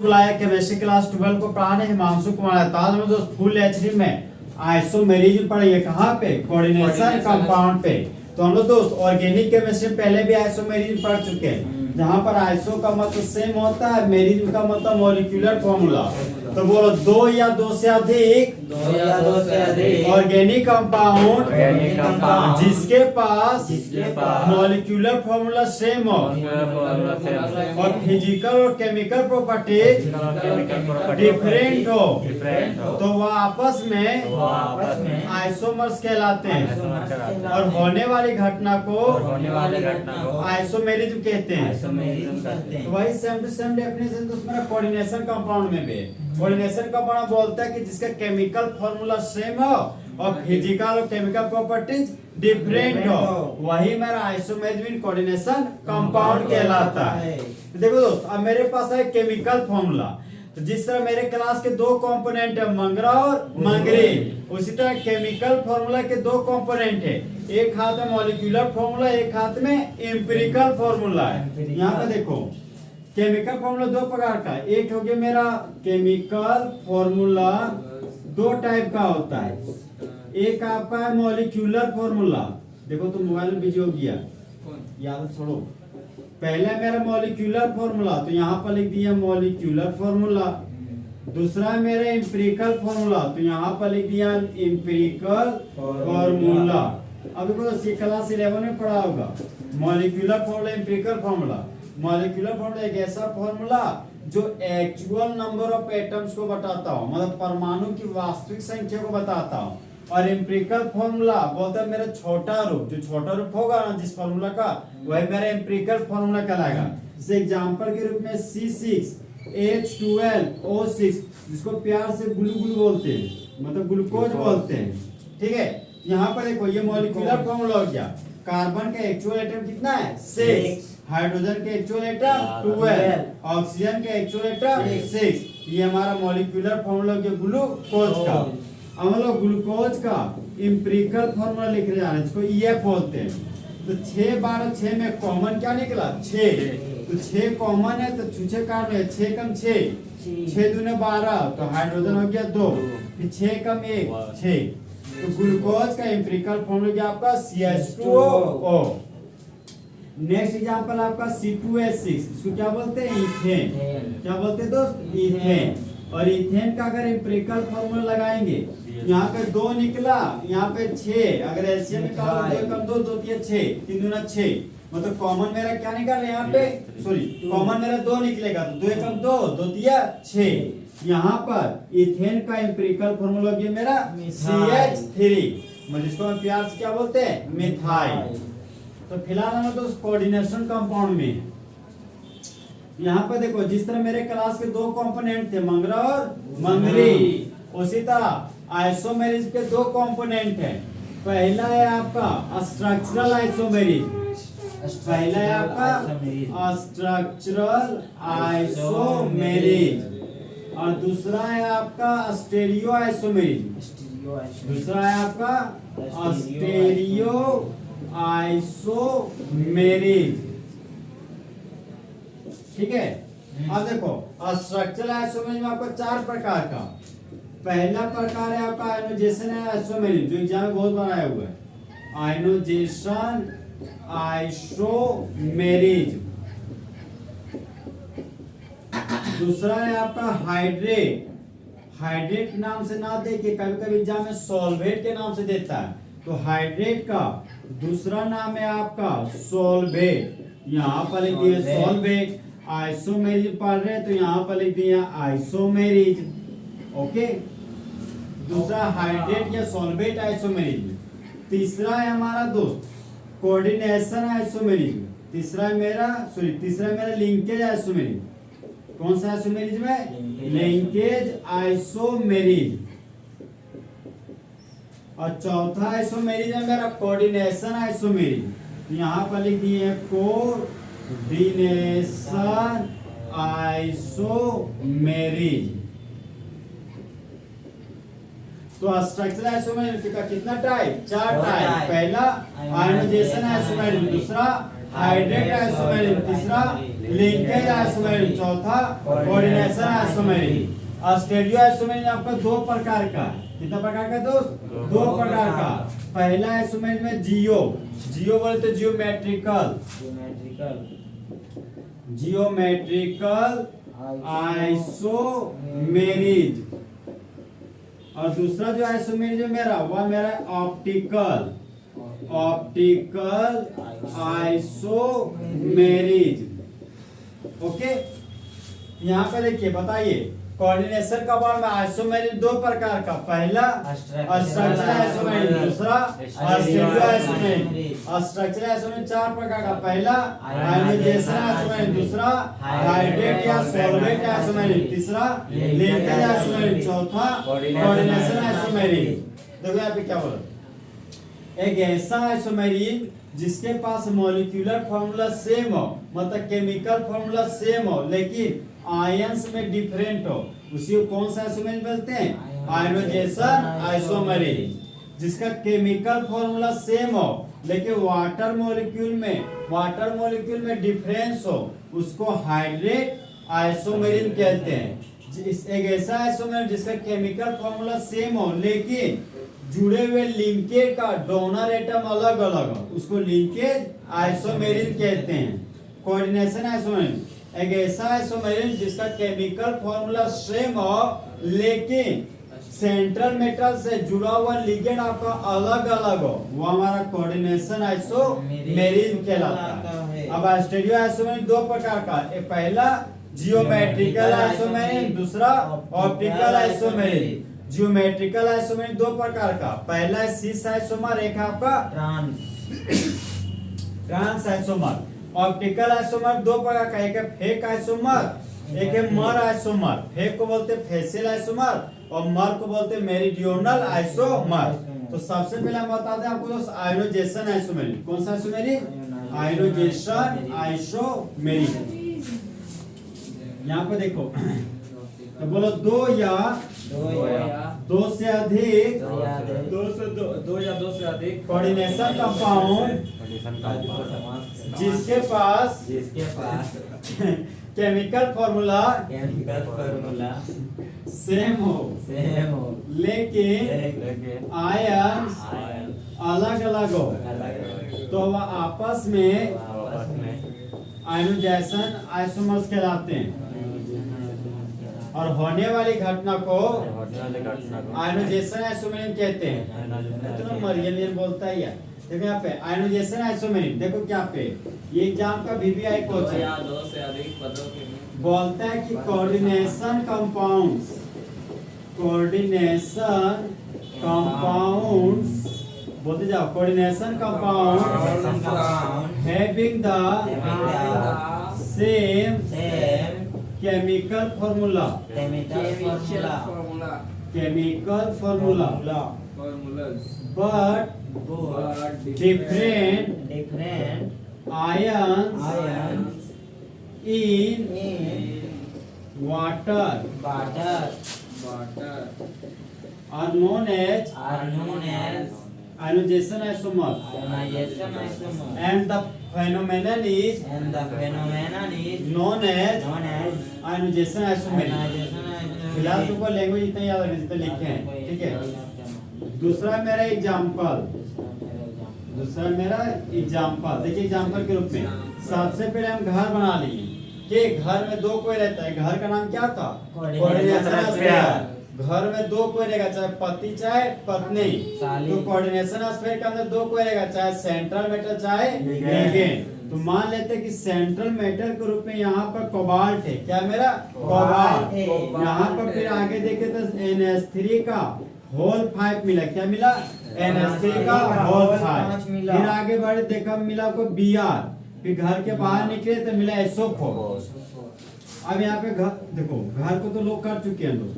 बुलाया chemistry class 12 को पढ़ाने हिमांशु कुमार है। तो आज हम दोस्त फुल एचडी में आइसोमेरिज्म पढ़ेंगे। कहाँ पे? कोऑर्डिनेशन कंपाउंड पे। तो हम लोग दोस्त ऑर्गेनिक केमिस्ट्री पहले भी आइसोमेरिज्म पढ़ चुके हैं, जहाँ पर आइसो का मतलब सेम होता है, मेरिज्म का मतलब मॉलिक्यूलर फॉर्मूला। तो बोलो दो या दो से अधिक ऑर्गेनिक कंपाउंड जिसके पास मॉलिक्यूलर फॉर्मूला सेम हो और फिजिकल और केमिकल प्रॉपर्टीज डिफरेंट हो तो वह आपस में आइसोमर्स कहलाते हैं और होने वाली घटना को आइसोमेरिज्म कहते हैं। तो वही सेम टू सेम डेफिनेशन तो मेरा कोऑर्डिनेशन कंपाउंड में भी। कोऑर्डिनेशन कंपाउंड बोलता है कि जिसका केमिकल फॉर्मूला सेम हो और फिजिकल और केमिकल प्रॉपर्टीज डिफरेंट हो, वही मेरा आइसोमेरिज्म कोऑर्डिनेशन कंपाउंड कहलाता है। देखो दोस्त, अब मेरे पास है केमिकल फॉर्मूला। तो जिस तरह मेरे क्लास के दो कंपोनेंट है, मंगरा और मंगरी, उसी तरह केमिकल फॉर्मूला के दो कंपोनेंट है। एक हाथ में मॉलिक्यूलर फॉर्मूला, एक हाथ में एम्पिरिकल फॉर्मूला है। यहाँ पे देखो केमिकल फॉर्मूला दो प्रकार का है। एक हो गया मेरा केमिकल फॉर्मूला दो टाइप का होता है। एक आपका है मॉलिक्यूलर फॉर्मूला। देखो तो मोबाइल में बिजी हो गया, याद छोड़ो। पहले मेरा मॉलिक्यूलर फॉर्मूला, तो यहाँ पर लिख दिया मॉलिक्यूलर फॉर्मूला। दूसरा मेरा एम्पिरिकल फॉर्मूला, तो यहाँ पर लिख दिया एम्पिरिकल फॉर्मूला। अब देखो तो क्लास 11 में पढ़ा होगा molecular formula, empirical formula. Molecular formula एक ऐसा फॉर्मूला जो एक्चुअल नंबर ऑफ एटम्स को बताता हो, मतलब परमाणु की वास्तविक संख्या को बताता हो। और एम्पिरिकल फॉर्मूला बोलता है मेरा छोटा रूप, जो छोटा रूप होगा ना जिस फॉर्मूला का, वही मेरा एम्पिरिकल फॉर्मूला कहलाएगा। जैसे एग्जांपल के रूप में C6H12O6, जिसको प्यार से ग्लू बोलते हैं, मतलब ग्लूकोज बोलते हैं। ठीक है, यहाँ पर देखो ये मॉलिक्यूलर फॉर्मूला हो गया। कार्बन का एक्चुअल एटम कितना है? 6। हाइड्रोजन के एक्चुअल एटम 12, ऑक्सीजन के एक्चुअल एटम 6। ये हमारा मॉलिक्यूलर फॉर्मूला हो गया ग्लूकोज का। अब हम लोग ग्लूकोज का एम्पिरिकल फॉर्मूला लिख रहे हैं, जिसको EF बोलते हैं। तो 6 12 6 में कॉमन क्या निकला? 6। तो 6 कॉमन है, तो छूछे काट में 6 कम 6, 6 दूने 12, तो हाइड्रोजन हो गया 2, फिर 6 कम 1 6। तो ग्लूकोज का एम्पिरिकल फॉर्मूला क्या आपका? CH2O। नेक्स्ट एग्जांपल आपका C2H6, इसको क्या बोलते हैं? इथेन। क्या बोलते हैं दोस्त? इथेन। और इथेन का अगर एम्पिरिकल फॉर्मूला लगाएंगे, यहाँ पे 2 निकला, यहाँ पे 6, अगर एलसीएम निकालो 2 कम 2 2 3 6, 3 दूना 6, मतलब कॉमन मेरा क्या निकाले यहाँ पे? सॉरी, कॉमन मेरा 2 निकलेगा, तो 2 कम 2 2 3 6। यहाँ पर इथेन का एम्पिरिकल फॉर्मूला हो गया मेरा CH3, जिसको हम प्यार से क्या बोलते हैं? मिथाइल। तो फिलहाल हम तो कोऑर्डिनेशन कंपाउंड में। यहाँ पर देखो जिस तरह मेरे क्लास के दो कंपोनेंट थे, मंगरा और मंगरी, उसी तरह आइसोमेरिज्म के दो कंपोनेंट हैं। पहला है आपका स्ट्रक्चरल आइसोमेरिज्म, पहला है आपका स्ट्रक्चरल आइसोमेरिज्म, और दूसरा है आपका स्टेरियो आइसोमेरिज्म। दूसरा है आपका स्टेरियो आइसोमेरिज्म। ठीक है, अब देखो स्ट्रक्चरल आइसोमेरिज्म में आपका 4 प्रकार का। पहला प्रकार है आपका आयनोजेशन आइसोमेरिज्म, जो एग्जाम में बहुत बार आया हुआ है, आयनोजेशन आइसोमेरिज्म। दूसरा है आपका हाइड्रेट। हाइड्रेट नाम से ना देके कभी कभी एग्जाम में सॉल्वेट के नाम से देता है, तो हाइड्रेट का दूसरा नाम है आपका सॉल्वेट। यहाँ पर लिख दिया सॉल्वेट। आइसोमेरिज्म पढ़ रहे हैं तो यहाँ पर लिख दिया आइसोमेरिज्म। ओके, दूसरा हाइड्रेट या सॉल्वेट आइसोमेरिज्म। तीसरा है हमारा दोस्त कोऑर्डिनेशन आइसोमेरिज्म। तीसरा मेरा लिंकेज आइसोमेरिज्म। कौन सा आइसोमेरिज्म है? Linkage isomerism. और चौथा आइसोमेरिज्म मेरा कोऑर्डिनेशन आइसोमेरिज्म। यहाँ पर लिख दिए कोऑर्डिनेशन आइसोमेरिज्म। तो स्ट्रक्चरल आइसोमेरिज्म का कितना टाइप? 4 टाइप। पहला आयनोजेशन आइसोमेरिज्म, दूसरा हाइड्रेट आइसोमेरिज्म, तीसरा लिंकेज आइसोमेरिन, चौथा कोऑर्डिनेशन आइसोमेरिन। स्टीरियो आइसोमेरिन आपका दो प्रकार का, कितना प्रकार का दोस्त? दो प्रकार का। पहला आइसोमेरिन में जियो बोलते जियोमेट्रिकल आइसोमेरिज, और दूसरा जो आइसोमेरिज है मेरा वह मेरा ऑप्टिकल आइसोमेरिज। ओके, यहाँ पे देखिए, बताइए कोऑर्डिनेशन का बारे में आइसोमेरिज दो प्रकार का, पहला स्ट्रक्चरल आइसोमेरिज, दूसरा स्टीरियो आइसोमेरिज। स्ट्रक्चरल आइसोमेरिज चार प्रकार का, पहला आयोनाइजेशन आइसोमेरिज, दूसरा हाइड्रेट या सॉल्वेट आइसोमेरिज, तीसरा लिंकेज आइसोमेरिज, चौथा कोऑर्डिनेशन आइसोमेरिज। देखो यहाँ पे क्या बोला, एक ऐसा आइसोमेरिन जिसके पास मॉलिक्यूलर फार्मूला सेम हो, मतलब केमिकल फार्मूला सेम हो, लेकिन आयंस में डिफरेंट हो, उसी को कौन सा आइसोमेरिन बोलते हैं? आयोनाइजेशन आइसोमेरिन। जिसका केमिकल फार्मूला सेम हो लेकिन वाटर मॉलिक्यूल में डिफरेंस हो, उसको हाइड्रेट आइसोमेरिन कहते हैं। एक ऐसा आइसोमेरिन जिसका केमिकल फार्मूला सेम हो लेकिन जुड़े हुए लिंकेज का डोनर एटम अलग अलग हो, उसको लिंकेज आइसोमेरिन कहते हैं। कोऑर्डिनेशन आइसोमेरिन एक ऐसा आइसोमेरिन जिसका केमिकल फॉर्मूला सेम हो लेकिन सेंट्रल मेटल से जुड़ा हुआ लिगेंड आपका अलग अलग हो, वो हमारा कोऑर्डिनेशन आइसोमेरिन कहलाता है। अब स्टीरियो आइसोमेरिन दो प्रकार का, एक पहला जियोमेट्रिकल आइसोमेरिन, दूसरा ऑप्टिकल आइसोमेरिन। जियोमेट्रिकल आइसोमेरिन दो प्रकार का, पहला है सिस आइसोमर, एक है आपका ट्रांस आइसोमर। ऑप्टिकल आइसोमर दो प्रकार का, एक है फेक आइसोमर, एक है मर आइसोमर। फेक को बोलते फेसियल आइसोमर और मर को बोलते मेरिडियोनल आइसोमर। तो सबसे पहले हम बताते हैं आपको दोस्त आयोनाइजेशन आइसोमेरिन। कौन सा आइसोमेरिन? आयोनाइजेशन आइसोमेरिन। यहाँ पे देखो, तो बोलो दो या दो से अधिक कोऑर्डिनेशन कंपाउंड जिसके पास केमिकल फॉर्मूला सेम हो लेकिन आयन अलग अलग हो, तो वह आपस में आयोनाइजेशन आइसोमर्स कहलाते हैं। और होने वाली घटना को आयोनाइजेशन आइसोमेरिन कहते हैं। तो मरियन बोलता है यार। देखो यहाँ पे आयोनाइजेशन आइसोमेरिन, देखो क्या पे ये एग्जाम का VVI क्वेश्चन बोलता है कि कोऑर्डिनेशन कंपाउंड्स बोलते जाओ, coordination compound having the same chemical formula but different ions in water are known as ionization isomers, and the phenomenon is known as ionization isomerism। फिलहाल तुमको लैंग्वेज इतना याद रखना जितना लिखे हैं, ठीक है। दूसरा मेरा एग्जांपल देखिए एग्जांपल के रूप में सबसे पहले हम घर बना लिए कि घर में दो कोई रहता है, घर का नाम क्या था? Coordination sphere. घर में दो कोई रहेगा, चाहे पति चाहे पत्नी, तो कोऑर्डिनेशन स्फीयर के अंदर दो कोई रहेगा, चाहे सेंट्रल मेटल चाहे लिगेंड। तो मान लेते हैं कि सेंट्रल मेटल के रूप में यहाँ पर कोबाल्ट है, क्या मेरा? कोबाल्ट। यहाँ पर फिर आगे देखे तो NH3 का होल 5 मिला, क्या मिला? NH3 का होल 5। फिर आगे बढ़े देखा मिला को Br, फिर घर के बाहर निकले तो मिला SO4। अब यहाँ पे घर देखो, घर को तो लोग कर चुके हैं लोग।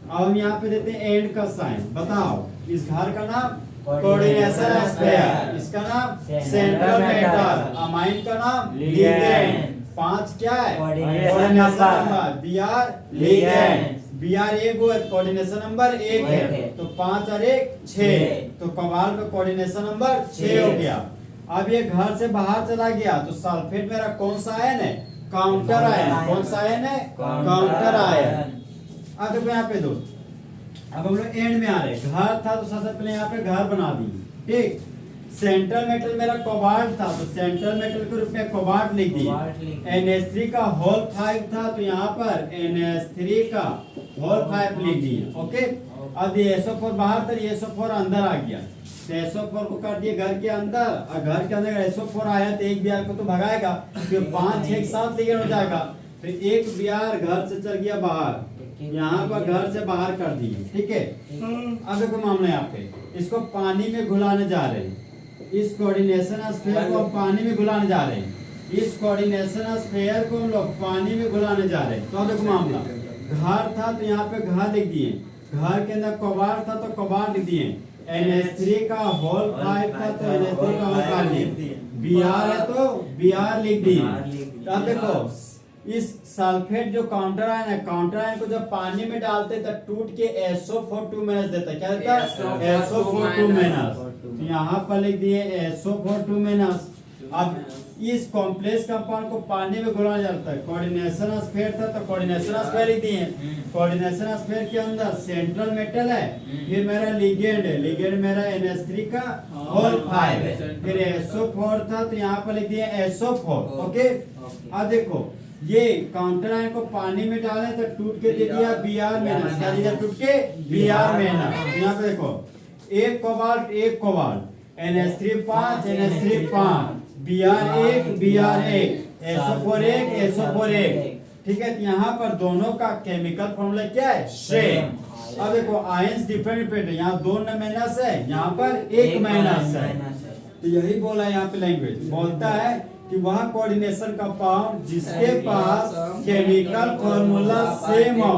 अब हम यहाँ पे देते हैं एंड का साइन। बताओ इस घर का नाम कोऑर्डिनेशन स्फीयर, इसका नाम सेंट्रल मेटल, अमाइन का नाम लिगेंड। 5 क्या है? Coordination number Br ligand. Br एक है, कोऑर्डिनेशन नंबर 1 है, तो 5 और 1 6, तो कोबाल्ट का कोऑर्डिनेशन नंबर 6 हो गया। अब ये घर से बाहर चला गया तो सल्फेट मेरा कौन सा आयन है? Counter ion. कौन सा आयन है? Counter ion. अब देखो यहाँ पे दोस्त, अब हम लोग एंड में आ रहे हैं। घर था तो सबसे पहले यहाँ पे घर बना दिए, ठीक। सेंट्रल मेटल मेरा कोबाल्ट था तो सेंट्रल मेटल के रूप में कोबाल्ट लिख दिए। NH3 का होल 5 था तो यहाँ पर NH3 का होल 5 लिख दिए, ओके। अब ये SO4 बाहर था, ये SO4 अंदर आ गया तो SO4 को कर दिए घर के अंदर, और घर के अंदर अगर SO4 आया तो एक Br को तो भगाएगा, फिर 5 एक साथ लिगेंड हो जाएगा। फिर एक Br घर से चल गया बाहर, यहाँ पर घर से बाहर कर दिए, ठीक है। अब देखो मामला यहाँ पे, इसको पानी में घुलाने जा रहे हैं। इस कोऑर्डिनेशन स्फीयर को हम पानी में घुलाने जा रहे हैं। इस कोऑर्डिनेशन स्फीयर को हम लोग पानी में घुलाने जा रहे हैं। तो देखो मामला, घर था तो यहाँ पे घर लिख दिए, घर के अंदर कोबाल्ट था तो कोबाल्ट लिख दिए, NH3 का होल 5 था तो NH3 का होल 5 लिख दिए, Br है तो Br लिख दिए। अब देखो इस सल्फेट जो काउंटर आयन है, काउंटर आयन को जब पानी में डालते तो टूट के SO4 देता है। क्या देता है? SO4 तो यहाँ पर लिख दिए SO4 अब इस कॉम्प्लेक्स कंपाउंड को पानी में घुलाया जाता है। कोऑर्डिनेशन स्फीयर था तो कोऑर्डिनेशन स्फीयर लिख दिए। कोऑर्डिनेशन स्फीयर के अंदर सेंट्रल मेटल है, फिर मेरा लिगेंड है, लिगेंड मेरा NH3 का होल 5 है, फिर SO4 था तो यहाँ पर लिख दिए SO4, ओके। अब देखो ये काउंटर आयन को पानी में डाले तो टूट के दे दिया Br माइनस, क्या दिया? टूट के Br माइनस। यहाँ पे देखो एक cobalt NH3 5 NH3 5 Br 1 SO4 1 ठीक है। तो यहाँ पर दोनों का केमिकल फॉर्मूला क्या है? सेम। अब देखो आयंस डिफरेंट है, यहाँ 2 माइनस है, यहाँ पर 1 माइनस है। तो यही बोला यहाँ पे लैंग्वेज बोलता है कि वह कोऑर्डिनेशन कंपाउंड जिसके पास केमिकल फॉर्मूला सेम हो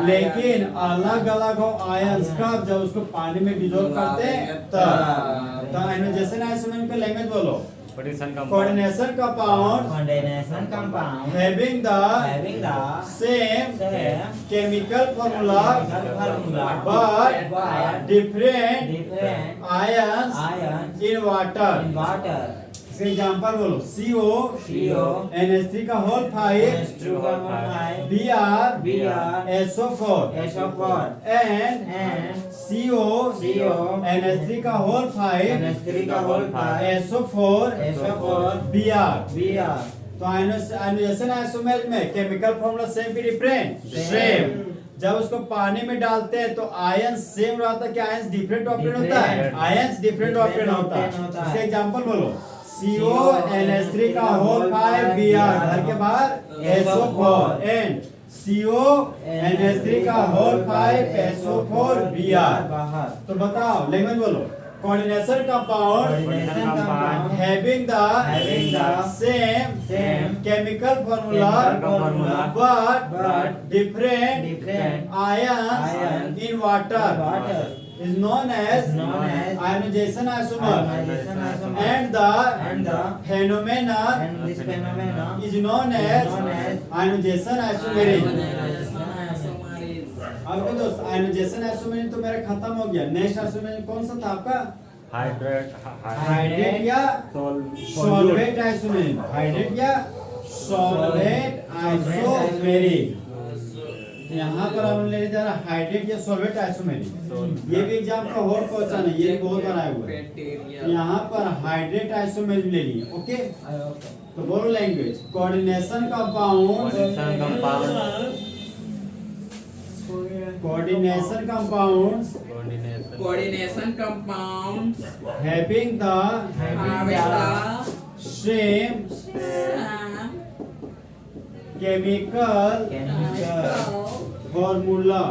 लेकिन अलग अलग हो आयंस का, जब उसको पानी में डिसॉल्व करते हैं तब। तो आयनाइजेशन आइसोमेर का लैंग्वेज बोलो। Coordination compound having the same chemical formula but different ions in water। Example बोलो, CO NH3 का whole 5 Br SO4 and CO NH3 का होल 5 SO4 Br। तो आयनाइजेशन आइसोमेर में केमिकल फॉर्मूला सेम भी डिफरेंट सेम। जब उसको पानी में डालते हैं तो आयन सेम रहता है कि आयंस डिफरेंट ऑपरेट होता है? आयंस डिफरेंट ऑपरेट होता है। इसका एग्जांपल बोलो, CO NH3 का होल 5 Br, घर के बाहर SO4 and CO NH3 का होल 5 SO4 Br। तो बताओ लैंग्वेज बोलो। Coordination compound having the same chemical formula but different ions in water is known as ionization isomer and the phenomenon is known as ionization isomerism। अब तो दोस्त ionization आइसोमेर तो मेरा खत्म हो गया। नेक्स्ट आइसोमेर कौन सा था आपका? हाइड्रेट या सॉल्वेट आइसोमेर। हाइड्रेट या सॉल्वेट आइसोमेरिक। यहाँ पर हम लेने जा रहे हैं हाइड्रेट या सॉल्वेट आइसोमेरिक। ये भी एग्जाम का और क्वेश्चन है, ये बहुत बार आया हुआ है। यहाँ पर हाइड्रेट आइसोमेरिक ले लिए, ओके। तो बोलो language, coordination compound coordination compounds having the same chemical formula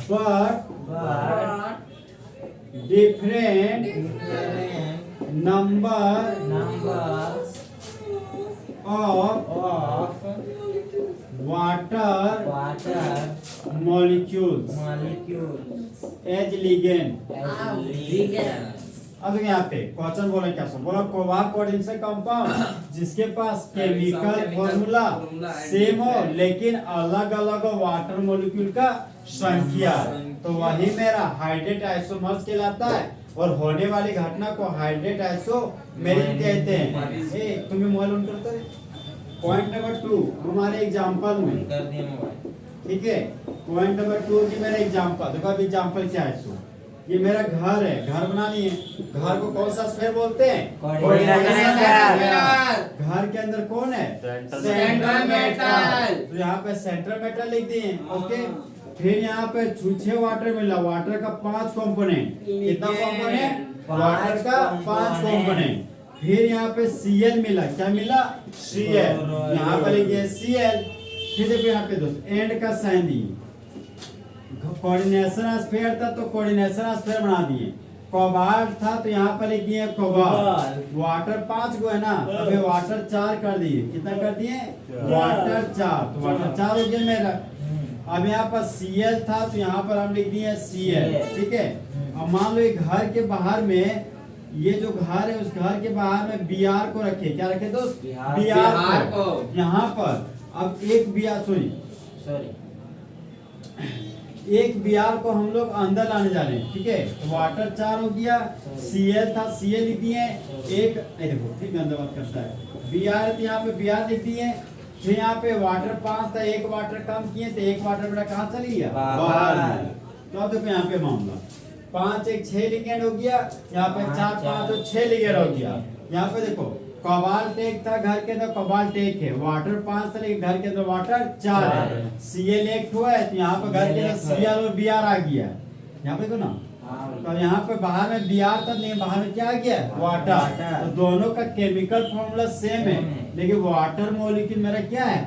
but different numbers of water molecules as ligand। अब यहाँ पे क्वेश्चन बोला क्या सुन बोला, कोऑर्डिनेशन कंपाउंड जिसके पास केमिकल फॉर्मूला सेम हो लेकिन अलग अलग वाटर मॉलिक्यूल का संख्या, तो वही मेरा हाइड्रेट आइसोमर्स कहलाता है। और होने वाली घटना को हाइड्रेट आइसोमेरिक कहते हैं। ए तुम्हें मोबाइल ऑन करते हैं। पॉइंट नंबर 2 हमारे एग्जांपल में कर दिया मोबाइल। ठीक है। पॉइंट नंबर 2 की मेरा एग्जांपल देखो। अब एग्जांपल क्या है सो ये मेरा घर है, घर बनानी है। घर को कौन सा स्फीयर बोलते हैं? Coordination sphere. घर के अंदर कौन है? Central metal. तो यहाँ पे सेंट्रल मेटल लिख दिए। ओके। फिर यहाँ पे छुछे वाटर मिला। वाटर का 5 कंपोनेंट। कितना कंपोनेंट? वाटर का 5 कंपोनेंट। फिर यहाँ पे Cl मिला। क्या मिला? Cl। यहाँ पर लिखिए Cl। फिर देखो यहाँ पे दोस्त एंड का साइन दिए। कोऑर्डिनेशन स्फीयर था तो कोऑर्डिनेशन स्फीयर बना दिए। कोबाल्ट था तो यहाँ पर लिख दिए कोबाल्ट। वाटर 5 गो है ना, अभी वाटर 4 कर दिए। कितना कर दिए? वाटर 4। तो वाटर 4 हो गया मेरा। अब यहाँ पर Cl था तो यहाँ पर हम लिख दिए Cl। ठीक है। अब मान लो ये घर के बाहर में ये जो घर है उस घर के बाहर में Br को रखे। क्या रखे दोस्त? Br को। यहाँ पर अब एक Br सॉरी एक Br को हम लोग अंदर लाने जा रहे हैं। ठीक है। तो वाटर 4 हो गया। Cl था Cl लिख दिए। एक देखो फिर गंदा बात करता है। Br तो यहाँ पे Br लिख दिए। फिर यहाँ पे वाटर 5 था, एक वाटर कम किए तो एक वाटर बेटा कहाँ चली गया? बाहर। तो अब देखो यहाँ पे मामला 5 1 6 लिगेंड हो गया। यहाँ पे 4 5 तो 6 लिगेंड हो गया। यहाँ पे देखो कोबाल्ट एक था घर के अंदर, कोबाल्ट एक है। वाटर 5 था लेकिन घर के अंदर वाटर 4 है। Cl एक हुआ है तो यहाँ पे घर के अंदर Cl और Br आ गया। यहाँ पे देखो ना। तो यहाँ पे बाहर में Br था लेकिन बाहर में क्या आ गया? वाटर। तो दोनों का केमिकल फॉर्मूला सेम है लेकिन वाटर मॉलिक्यूल मेरा क्या है?